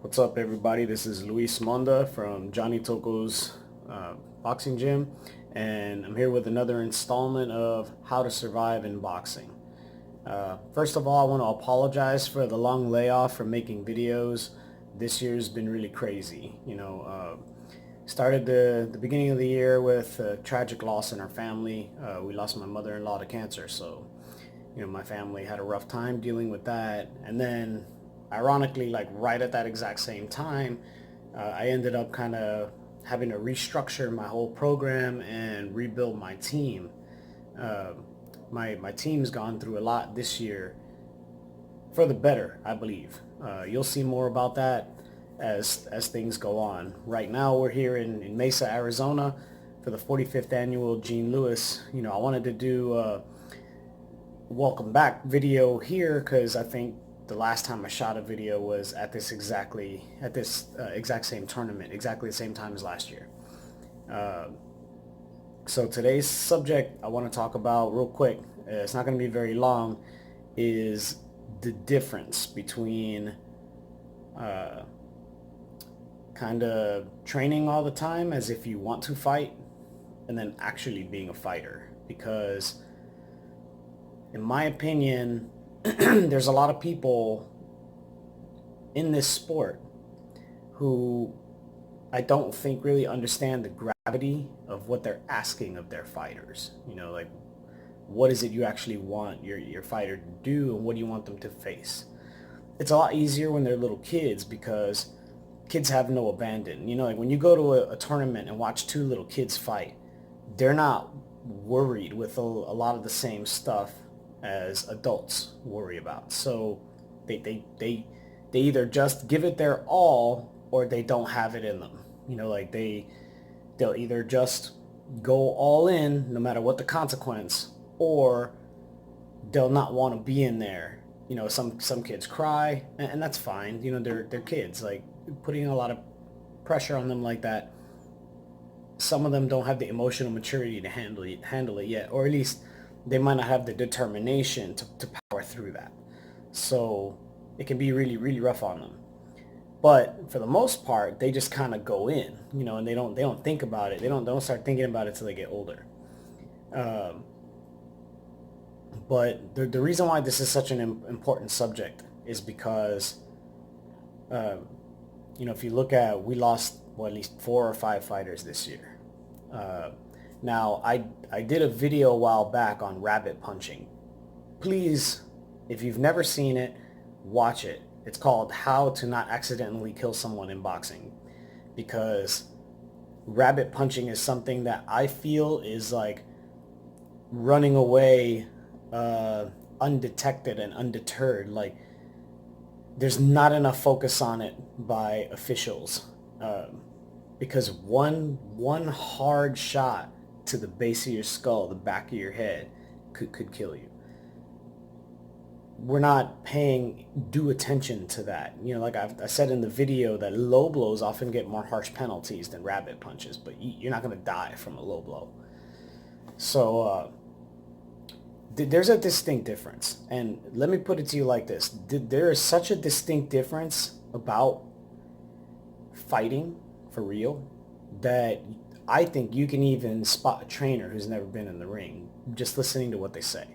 What's up, everybody? This is Luis Monda from Johnny Toco's boxing gym, and I'm here with another installment of How to Survive in Boxing. First of all, I want to apologize for the long layoff from making videos. This year's been really crazy. Started the beginning of the year with a tragic loss in our family. We lost my mother-in-law to cancer, so my family had a rough time dealing with that. And then, ironically, like right at that exact same time, I ended up kind of having to restructure my whole program and rebuild my team. Uh, my team's gone through a lot this year for the better, I believe. You'll see more about that as things go on. Right now, we're here in Mesa, Arizona, for the 45th annual Gene Lewis. I wanted to do welcome back video here because I think the last time I shot a video was at this exact same tournament, exactly the same time as last year. So today's subject I want to talk about real quick, it's not going to be very long, is the difference between kind of training all the time as if you want to fight and then actually being a fighter. Because in my opinion, there's a lot of people in this sport who I don't think really understand the gravity of what they're asking of their fighters. Like, what is it you actually want your fighter to do, and what do you want them to face? It's a lot easier when they're little kids because kids have no abandon. Like when you go to a tournament and watch two little kids fight, they're not worried with a lot of the same stuff as adults worry about. So they either just give it their all or they don't have it in them. Like they'll either just go all in no matter what the consequence, or they'll not want to be in there. Some kids cry, and that's fine. They're kids. Like, putting a lot of pressure on them like that, some of them don't have the emotional maturity to handle it yet, or at least they might not have the determination to power through that. So it can be really, really rough on them. But for the most part, they just kind of go in, and they don't think about it. They don't start thinking about it till they get older. Um, but the reason why this is such an important subject is because, uh, if you look at, we lost at least 4 or 5 fighters this year. Uh, Now, I did a video a while back on rabbit punching. Please, if you've never seen it, watch it. It's called How to Not Accidentally Kill Someone in Boxing. Because rabbit punching is something that I feel is like running away undetected and undeterred. Like, there's not enough focus on it by officials. Because one hard shot to the base of your skull, the back of your head, could kill you. We're not paying due attention to that. Like I said in the video, that low blows often get more harsh penalties than rabbit punches, but you're not going to die from a low blow. So there's a distinct difference. And let me put it to you like this. There is such a distinct difference about fighting for real that I think you can even spot a trainer who's never been in the ring just listening to what they say.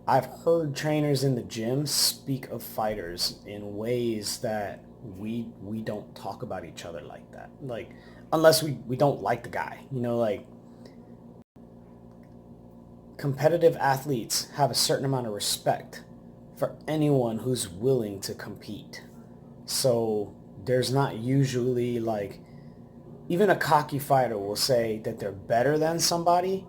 I've heard trainers in the gym speak of fighters in ways that we don't talk about each other like that. Like, unless we don't like the guy. Like, competitive athletes have a certain amount of respect for anyone who's willing to compete. So there's not usually, like, even a cocky fighter will say that they're better than somebody,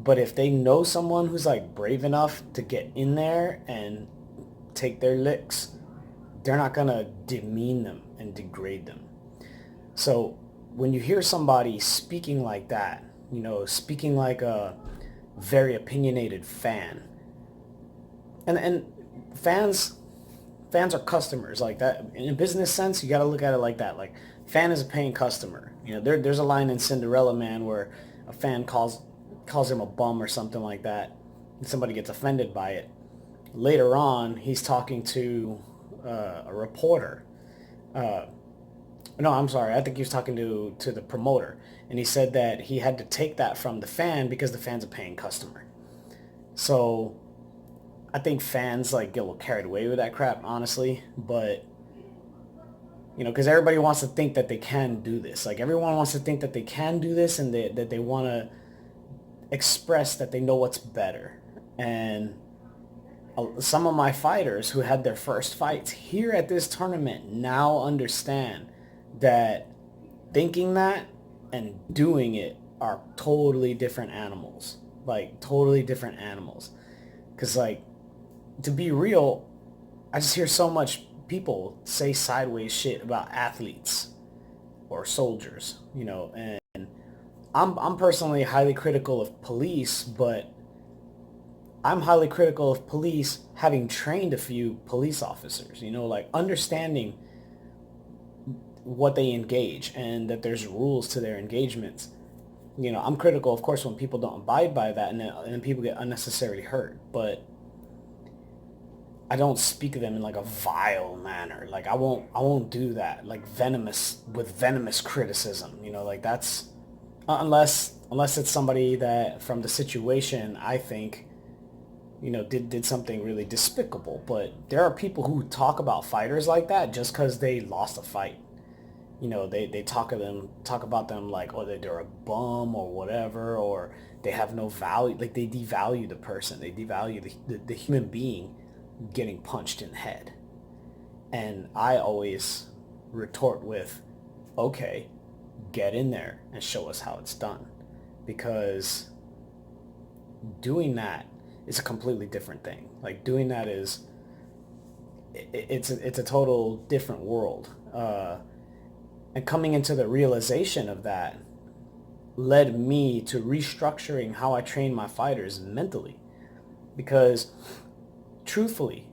but if they know someone who's like brave enough to get in there and take their licks, they're not gonna demean them and degrade them. So when you hear somebody speaking like that, speaking like a very opinionated fan, and fans are customers. Like that, in a business sense, you got to look at it like that. Like, fan is a paying customer. There's a line in Cinderella Man where a fan calls him a bum or something like that, and somebody gets offended by it. Later on, he's talking to a reporter. No, I'm sorry. I think he was talking to the promoter, and he said that he had to take that from the fan because the fan's a paying customer. So I think fans like get a little carried away with that crap, honestly. But because everybody wants to think that they can do this. Like everyone wants to think that they can do this, and that they want to express that they know what's better. And some of my fighters who had their first fights here at this tournament now understand that thinking that and doing it are totally different animals. Like totally different animals. Because like, to be real, I just hear so much people say sideways shit about athletes or soldiers, and I'm personally highly critical of police, but I'm highly critical of police having trained a few police officers, like understanding what they engage and that there's rules to their engagements. I'm critical, of course, when people don't abide by that, and then people get unnecessarily hurt, but I don't speak of them in like a vile manner. Like I won't do that. Like venomous criticism. Like that's unless it's somebody that from the situation I think, did something really despicable. But there are people who talk about fighters like that just because they lost a fight. They talk about them like, oh, they're a bum or whatever, or they have no value. Like they devalue the person. They devalue the human being getting punched in the head. And I always retort with, okay, get in there and show us how it's done. Because doing that is a completely different thing. Like doing that is, it's a total different world. And coming into the realization of that led me to restructuring how I train my fighters mentally. Because truthfully,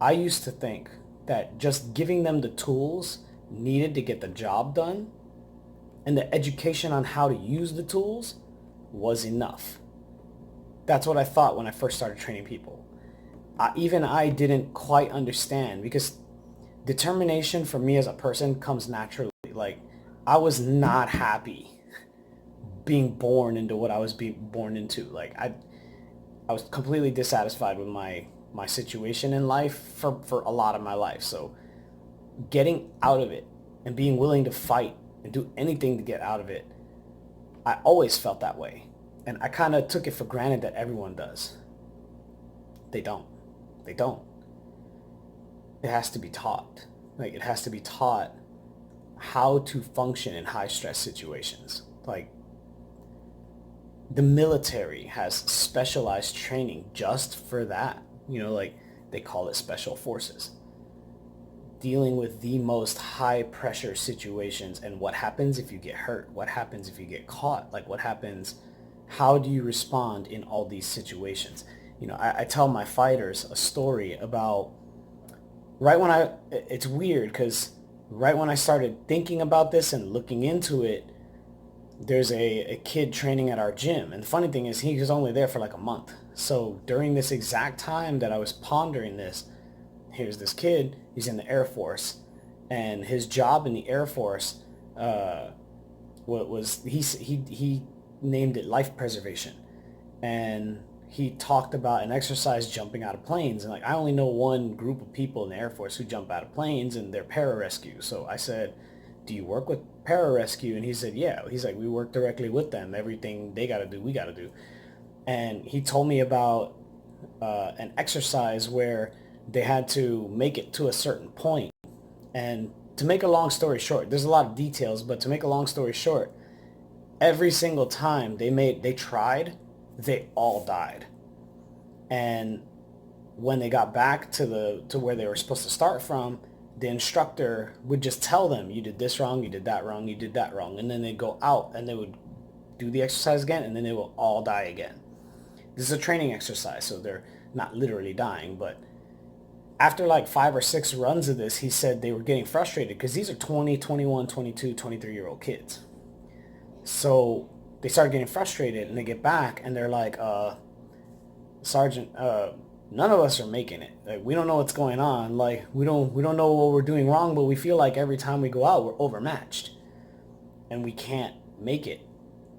I used to think that just giving them the tools needed to get the job done and the education on how to use the tools was enough. That's what I thought when I first started training people. Even I didn't quite understand, because determination for me as a person comes naturally. Like I was not happy being born into what I was being born into. Like I was completely dissatisfied with my situation in life for a lot of my life. So getting out of it and being willing to fight and do anything to get out of it, I always felt that way. And I kind of took it for granted that everyone does. They don't. They don't. It has to be taught. Like it has to be taught how to function in high stress situations. Like the military has specialized training just for that. Like they call it special forces. Dealing with the most high pressure situations, and what happens if you get hurt? What happens if you get caught? Like what happens? How do you respond in all these situations? I tell my fighters a story about it's weird because right when I started thinking about this and looking into it, there's a kid training at our gym. And the funny thing is he was only there for like a month. So during this exact time that I was pondering this, here's this kid, he's in the Air Force, and his job in the Air Force he named it life preservation. And he talked about an exercise jumping out of planes. And like I only know one group of people in the Air Force who jump out of planes, and they're pararescue. So I said, do you work with pararescue? And he said, yeah. He's like, we work directly with them. Everything they got to do, we got to do. And he told me about an exercise where they had to make it to a certain point. And to make a long story short, there's a lot of details, but to make a long story short, every single time they tried, they all died. And when they got back to where they were supposed to start from, the instructor would just tell them, you did this wrong, you did that wrong, you did that wrong. And then they'd go out and they would do the exercise again, and then they will all die again. This is a training exercise, so they're not literally dying. But after like 5 or 6 runs of this, he said they were getting frustrated because these are 20, 21, 22, 23-year-old kids. So they started getting frustrated, and they get back and they're like, Sergeant, none of us are making it. Like, we don't know what's going on. Like, we don't know what we're doing wrong, but we feel like every time we go out, we're overmatched and we can't make it.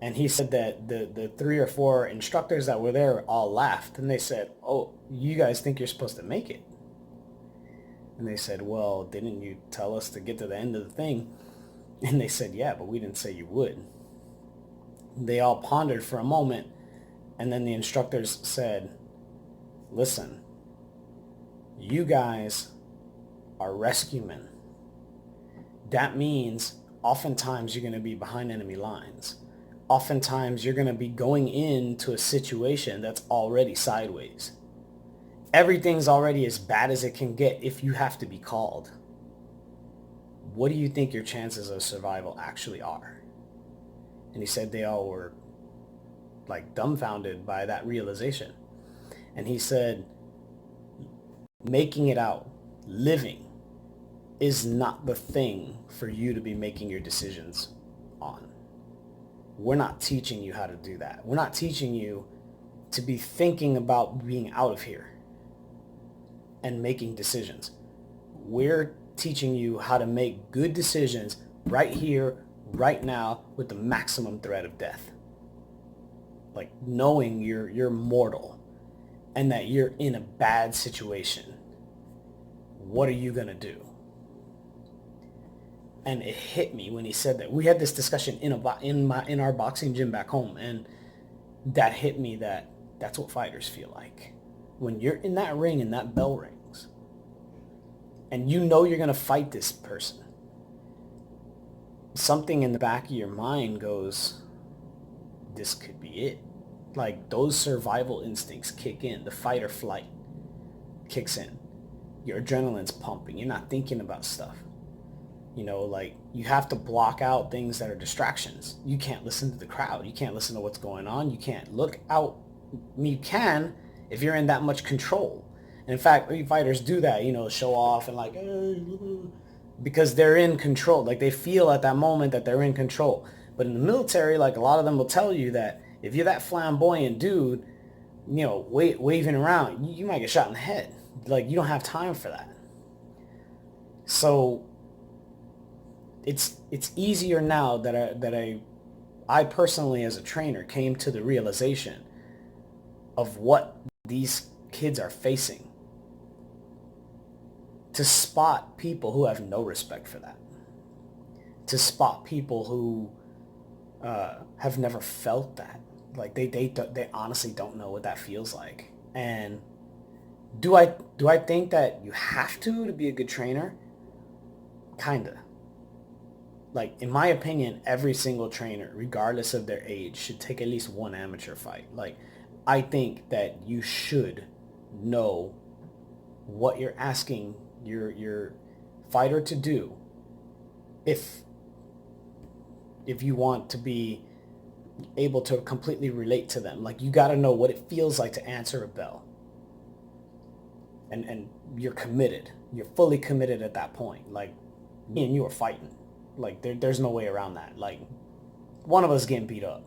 And he said that the 3 or 4 instructors that were there all laughed, and they said, "Oh, you guys think you're supposed to make it?" And they said, "Well, didn't you tell us to get to the end of the thing?" And they said, "Yeah, but we didn't say you would." They all pondered for a moment, and then the instructors said, "Listen, you guys are rescuemen. That means oftentimes you're going to be behind enemy lines. Oftentimes you're going to be going into a situation that's already sideways. Everything's already as bad as it can get if you have to be called. What do you think your chances of survival actually are?" And he said they all were like dumbfounded by that realization. And he said, making it out, living, is not the thing for you to be making your decisions on. We're not teaching you how to do that. We're not teaching you to be thinking about being out of here and making decisions. We're teaching you how to make good decisions right here, right now, with the maximum threat of death. Like, knowing you're mortal and that you're in a bad situation. What are you going to do? And it hit me when he said that. We had this discussion in our boxing gym back home, and that hit me that that's what fighters feel like. When you're in that ring and that bell rings, and you know you're going to fight this person, something in the back of your mind goes, this could be it. Like, those survival instincts kick in. The fight or flight kicks in. Your adrenaline's pumping. You're not thinking about stuff. You know, like, you have to block out things that are distractions. You can't listen to the crowd. You can't listen to what's going on. You can't look out. I mean, you can if you're in that much control. And in fact, fighters do that, you know, show off and like, because they're in control. Like, they feel at that moment that they're in control. But in the military, like, a lot of them will tell you that if you're that flamboyant dude, you know, waving around, you might get shot in the head. Like, you don't have time for that. So it's easier now that I personally, as a trainer, came to the realization of what these kids are facing, to spot people who have no respect for that, to spot people who have never felt that. Like, they honestly don't know what that feels like. And do I think that you have to be a good trainer? Kinda. Like, in my opinion, every single trainer, regardless of their age, should take at least one amateur fight. Like, I think that you should know what you're asking your fighter to do if you want to be able to completely relate to them. Like, you got to know what it feels like to answer a bell. And you're committed. You're fully committed at that point. Like, me and you are fighting. Like, there's no way around that. Like, one of us getting beat up.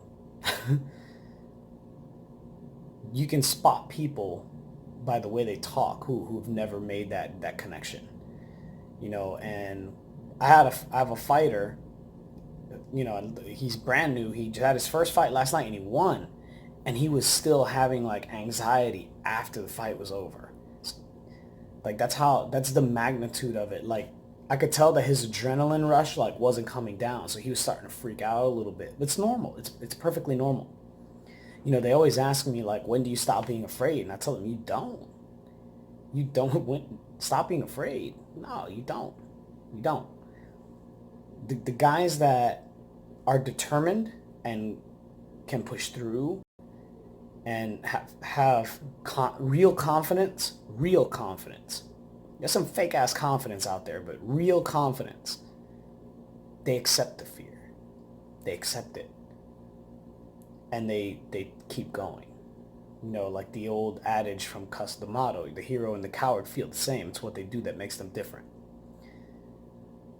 You can spot people by the way they talk who've never made that connection. You know, and I have a fighter, you know, he's brand new. He had his first fight last night and he won. And he was still having like anxiety after the fight was over. Like, that's the magnitude of it. Like, I could tell that his adrenaline rush like wasn't coming down, so he was starting to freak out a little bit. It's normal. It's perfectly normal. You know, they always ask me like, when do you stop being afraid? And I tell them, you don't. You don't stop being afraid. No, you don't. You don't. The guys that are determined and can push through and have real confidence. There's some fake ass confidence out there, but real confidence. They accept the fear. They accept it. And they keep going. You know, like the old adage from Cus D'Amato, the hero and the coward feel the same. It's what they do that makes them different.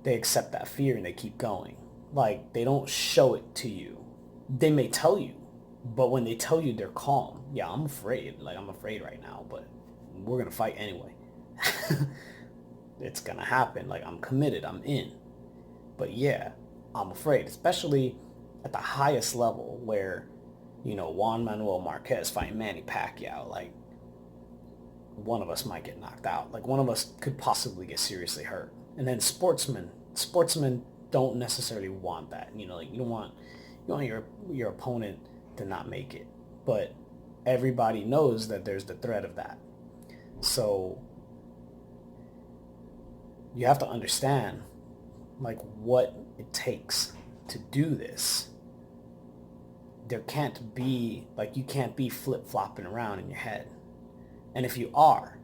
They accept that fear and they keep going. Like, they don't show it to you. They may tell you, but when they tell you, they're calm. Yeah, I'm afraid. Like, I'm afraid right now, but we're going to fight anyway. It's going to happen. Like, I'm committed. I'm in. But yeah, I'm afraid, especially at the highest level where, Juan Manuel Marquez fighting Manny Pacquiao. Like, one of us might get knocked out. Like, one of us could possibly get seriously hurt. And then sportsmen don't necessarily want that. Like, you want your opponent to not make it. But everybody knows that there's the threat of that. So you have to understand, like, what it takes to do this. There can't be, like, you can't be flip-flopping around in your head. And if you are,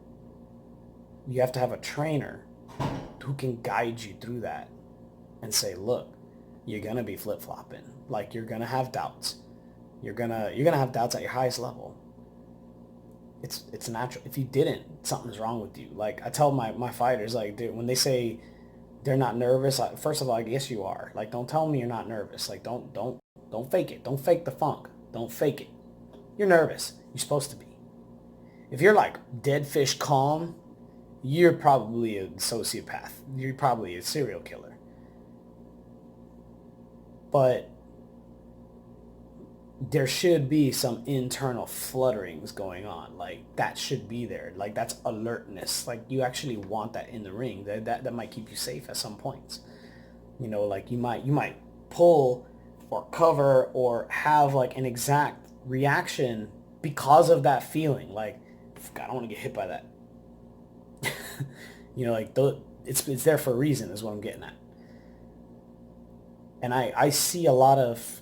you have to have a trainer who can guide you through that and say, look, you're going to be flip-flopping. Like, you're going to have doubts. You're going to have doubts at your highest level. It's natural. If you didn't, something's wrong with you. Like, I tell my fighters, like, when they say they're not nervous, first of all, I guess you are. Like, don't tell me you're not nervous. Like, don't fake it. Don't fake the funk. Don't fake it. You're nervous. You're supposed to be. If you're like dead fish calm, you're probably a sociopath. You're probably a serial killer. But there should be some internal flutterings going on. Like, that should be there. Like, that's alertness. Like, you actually want that in the ring. That might keep you safe at some points. Like, you might pull or cover or have like an exact reaction because of that feeling. Like, God, I don't want to get hit by that. Like, it's there for a reason is what I'm getting at. And I see a lot of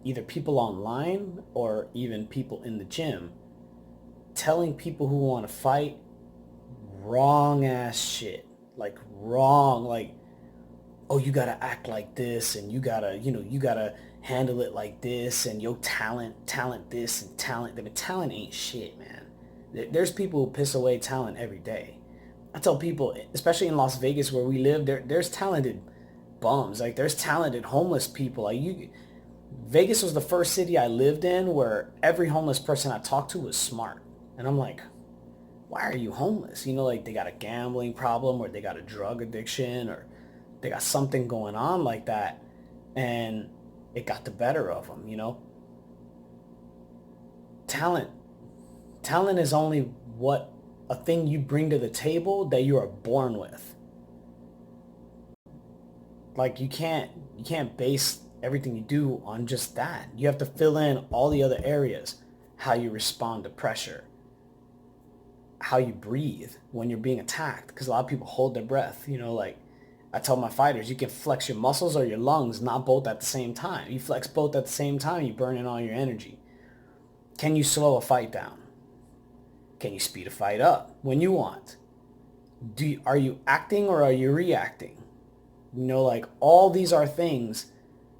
either people online or even people in the gym telling people who want to fight wrong ass shit. Like, wrong, like, oh, you gotta act like this, and you gotta handle it like this, and your talent this and talent that. But talent ain't shit, man. There's people who piss away talent every day. I tell people, especially in Las Vegas where we live, there's talented bums. Like, there's talented homeless people. Like, Vegas was the first city I lived in where every homeless person I talked to was smart. And I'm like, why are you homeless? Like, they got a gambling problem, or they got a drug addiction, or they got something going on like that, and it got the better of them. Talent is only what a thing you bring to the table that you are born with. Like, you can't base everything you do on just that. You have to fill in all the other areas. How you respond to pressure, how you breathe when you're being attacked, because a lot of people hold their breath. Like, I tell my fighters, you can flex your muscles or your lungs, not both at the same time. You flex both at the same time, you burn in all your energy. Can you slow a fight down? Can you speed a fight up when you want? Are you acting or are you reacting? Like, all these are things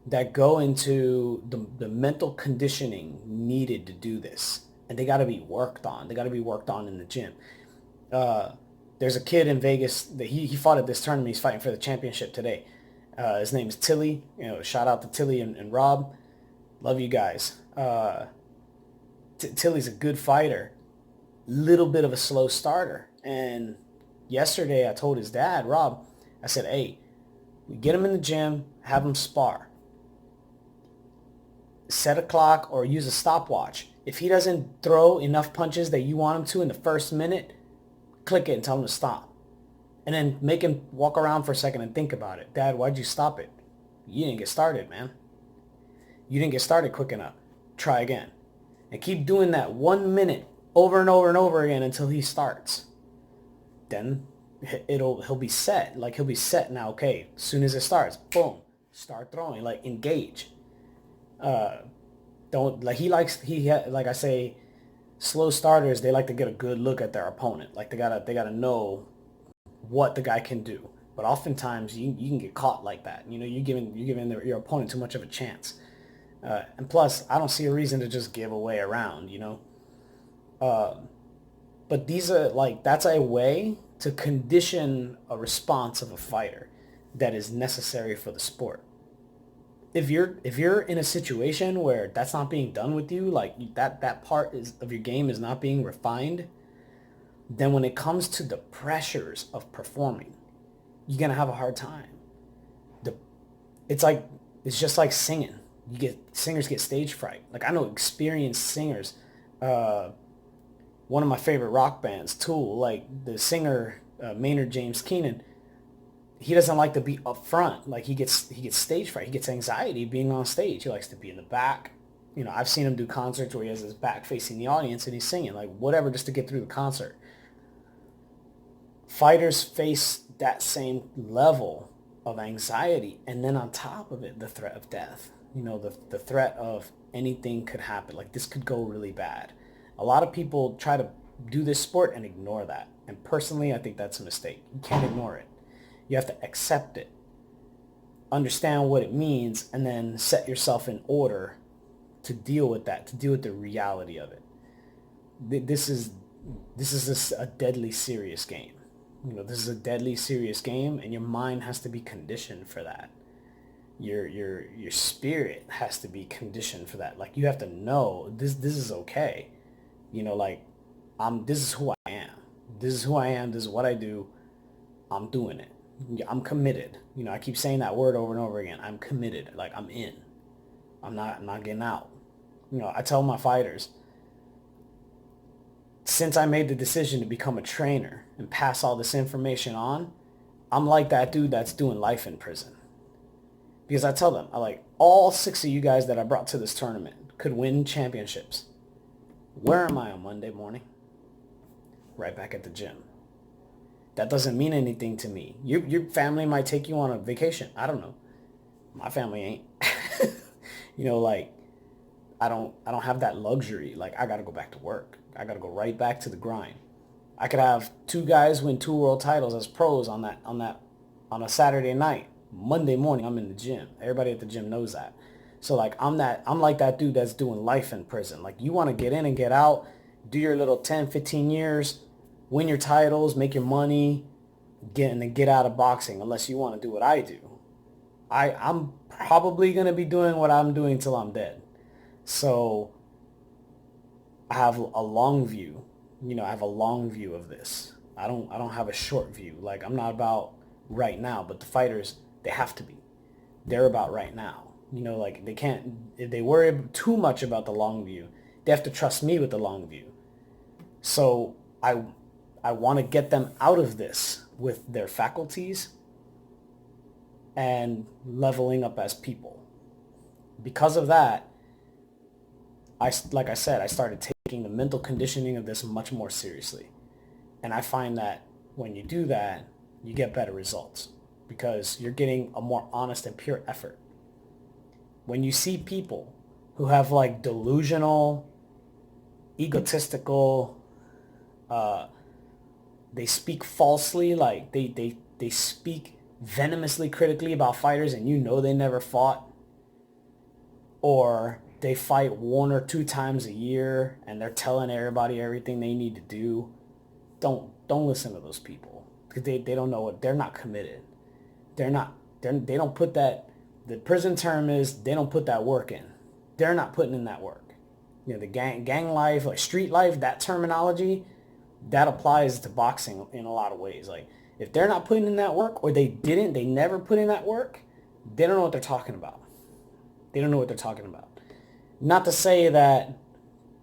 that go into the mental conditioning needed to do this. And they got to be worked on. They got to be worked on in the gym. There's a kid in Vegas that he fought at this tournament. He's fighting for the championship today. His name is Tilly. Shout out to Tilly and Rob. Love you guys. Tilly's a good fighter. Little bit of a slow starter. And yesterday I told his dad, Rob, I said, hey, we get him in the gym, have him spar. Set a clock or use a stopwatch. If he doesn't throw enough punches that you want him to in the first minute, click it and tell him to stop. And then make him walk around for a second and think about it. Dad, why'd you stop it? You didn't get started, man. You didn't get started quick enough. Try again. And keep doing that 1 minute over and over and over again until he starts. Then he'll be set. Like, he'll be set now. Okay, as soon as it starts, boom, start throwing. Like, engage. Don't, like, like I say, slow starters, they like to get a good look at their opponent. Like, they gotta know what the guy can do. But oftentimes you can get caught like that. You're giving your opponent too much of a chance. And plus, I don't see a reason to just give away a round. But these are, like, that's a way to condition a response of a fighter that is necessary for the sport. if you're in a situation where that's not being done with you, like that part is of your game is not being refined, then when it comes to the pressures of performing, you're gonna have a hard time. The it's like it's just like singing. Singers get stage fright. Like I know experienced singers. Uh, One of my favorite rock bands, Tool, like the singer Maynard James Keenan, he doesn't like to be up front. Like he gets stage fright. He gets anxiety being on stage. He likes to be in the back. You know, I've seen him do concerts where he has his back facing the audience and he's singing like whatever just to get through the concert. Fighters face that same level of anxiety, and then on top of it, the threat of death. You know, the threat of anything could happen. Like this could go really bad. A lot of people try to do this sport and ignore that. And personally, I think that's a mistake. You can't ignore it. You have to accept it, understand what it means, and then set yourself in order to deal with that, to deal with the reality of it. This is a deadly serious game. You know, this is a deadly serious game, and your mind has to be conditioned for that. Your spirit has to be conditioned for that. Like you have to know this is okay. You know, like this is who I am. This is who I am. This is what I do. I'm doing it. I'm committed. You know, I keep saying that word over and over again. I'm committed. Like I'm in. I'm not getting out. You know, I tell my fighters, since I made the decision to become a trainer and pass all this information on, I'm like that dude that's doing life in prison. Because I tell them, I like all 6 of you guys that I brought to this tournament could win championships. Where am I on Monday morning? Right back at the gym. That doesn't mean anything to me. Your family might take you on a vacation. I don't know. My family ain't. You know, like I don't have that luxury. Like I gotta go back to work. I gotta go right back to the grind. I could have 2 guys win 2 world titles as pros on a Saturday night. Monday morning I'm in the gym. Everybody at the gym knows that. So like I'm like that dude that's doing life in prison. Like you want to get in and get out, do your little 10, 15 years, win your titles, make your money, get out of boxing unless you want to do what I do. I'm probably going to be doing what I'm doing till I'm dead. So I have a long view. You know, I have a long view of this. I don't have a short view. Like I'm not about right now, but the fighters, they have to be. They're about right now. You know, like they can't, if they worry too much about the long view, they have to trust me with the long view. So I want to get them out of this with their faculties and leveling up as people. Because of that, like I said, I started taking the mental conditioning of this much more seriously. And I find that when you do that, you get better results because you're getting a more honest and pure effort. When you see people who have like delusional, egotistical, they speak falsely, like they speak venomously critically about fighters and you know they never fought, or they fight 1 or 2 times a year and they're telling everybody everything they need to do, don't listen to those people because they don't know what, they're not committed. They don't put that, the prison term is they don't put that work in. They're not putting in that work. You know, the gang life, like street life, that terminology, that applies to boxing in a lot of ways. Like if they're not putting in that work, or they never put in that work, they don't know what they're talking about. They don't know what they're talking about. Not to say that,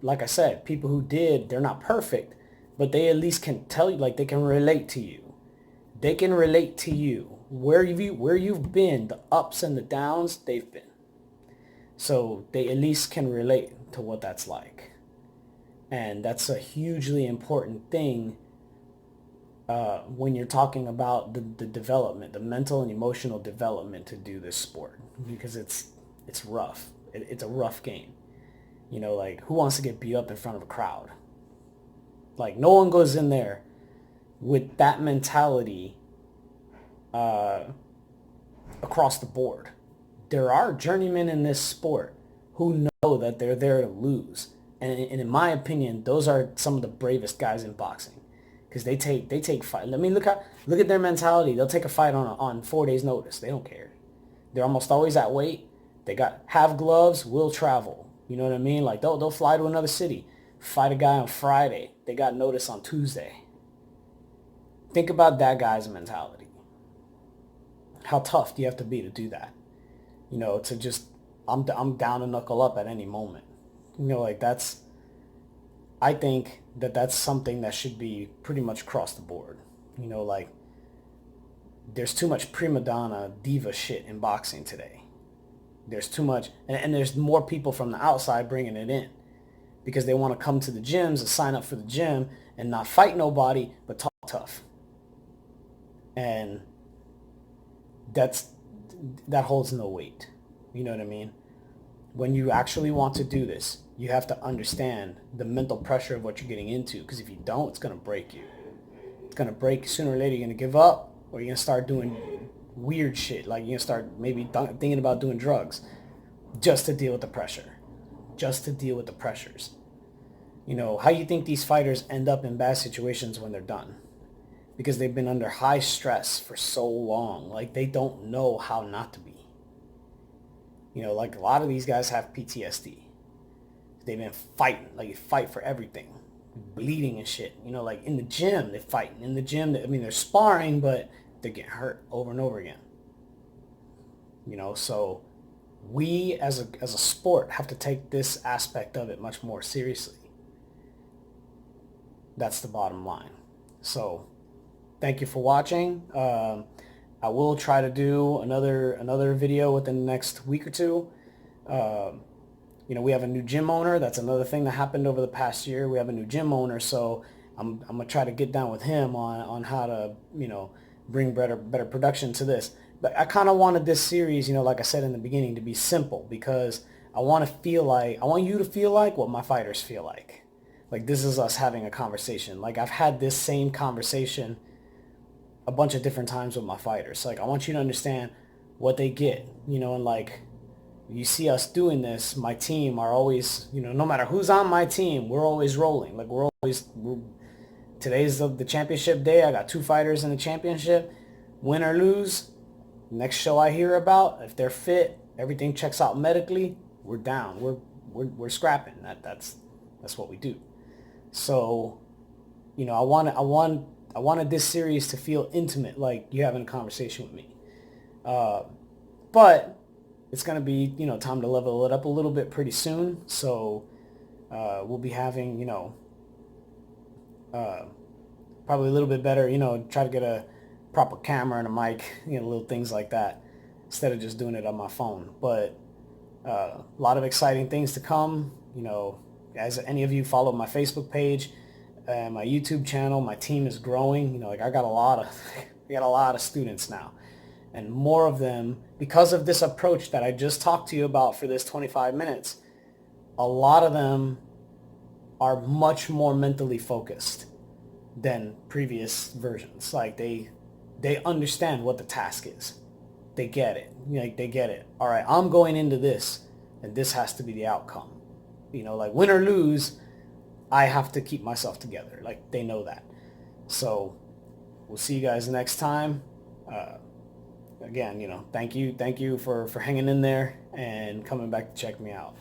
like I said, people who did, they're not perfect, but they at least can tell you, like they can relate to you. They can relate to you. Where you've been, the ups and the downs, they've been. So they at least can relate to what that's like. And that's a hugely important thing when you're talking about the development, the mental and emotional development to do this sport, because it's rough. It's a rough game. You know, like who wants to get beat up in front of a crowd? Like no one goes in there with that mentality across the board. There are journeymen in this sport who know that they're there to lose. And in my opinion, those are some of the bravest guys in boxing, because they take fight. Let me look at their mentality. They'll take a fight on 4 days notice. They don't care. They're almost always at weight. They have gloves, will travel. You know what I mean? Like they'll fly to another city, fight a guy on Friday. They got notice on Tuesday. Think about that guy's mentality. How tough do you have to be to do that? You know, to just I'm down to knuckle up at any moment. You know, like I think that's something that should be pretty much across the board. You know, like there's too much prima donna diva shit in boxing today. There's too much, and there's more people from the outside bringing it in because they want to come to the gyms and sign up for the gym and not fight nobody, but talk tough. And that holds no weight. You know what I mean? When you actually want to do this, you have to understand the mental pressure of what you're getting into, because if you don't, it's going to break you. It's going to break you sooner or later. You're going to give up, or you're going to start doing weird shit. Like you're going to start maybe thinking about doing drugs just to deal with the pressure. Just to deal with the pressures. You know, how you think these fighters end up in bad situations when they're done? Because they've been under high stress for so long. Like they don't know how not to be. You know, like a lot of these guys have PTSD. They've been fighting, like you fight for everything, bleeding and shit. You know, like in the gym, they're fighting. In the gym, they're sparring, but they're getting hurt over and over again. You know, so we as a sport have to take this aspect of it much more seriously. That's the bottom line. So thank you for watching. I will try to do another video within the next week or two. You know, we have a new gym owner. That's another thing that happened over the past year. We have a new gym owner, so I'm gonna try to get down with him on how to, you know, bring better production to this. But I kind of wanted this series, you know, like I said in the beginning, to be simple, because I want you to feel like what my fighters feel like. Like this is us having a conversation. Like I've had this same conversation a bunch of different times with my fighters. Like I want you to understand what they get, you know, and like you see us doing this, my team are always, you know, no matter who's on my team, we're always rolling. Like today's the championship day. I got 2 fighters in the championship. Win or lose, next show I hear about, if they're fit, everything checks out medically, we're down. We're scrapping. That's what we do. So, you know, I wanted this series to feel intimate, like you having a conversation with me. But it's going to be, you know, time to level it up a little bit pretty soon. So we'll be having, you know, probably a little bit better, you know, try to get a proper camera and a mic, you know, little things like that, instead of just doing it on my phone. But a lot of exciting things to come. You know, as any of you follow my Facebook page, my YouTube channel, my team is growing. You know, like I got a lot of students now. And more of them, because of this approach that I just talked to you about for this 25 minutes, a lot of them are much more mentally focused than previous versions. Like they understand what the task is. They get it. You know, like they get it. All right, I'm going into this, and this has to be the outcome. You know, like win or lose, I have to keep myself together. Like they know that. So we'll see you guys next time. Again, you know, thank you for hanging in there and coming back to check me out.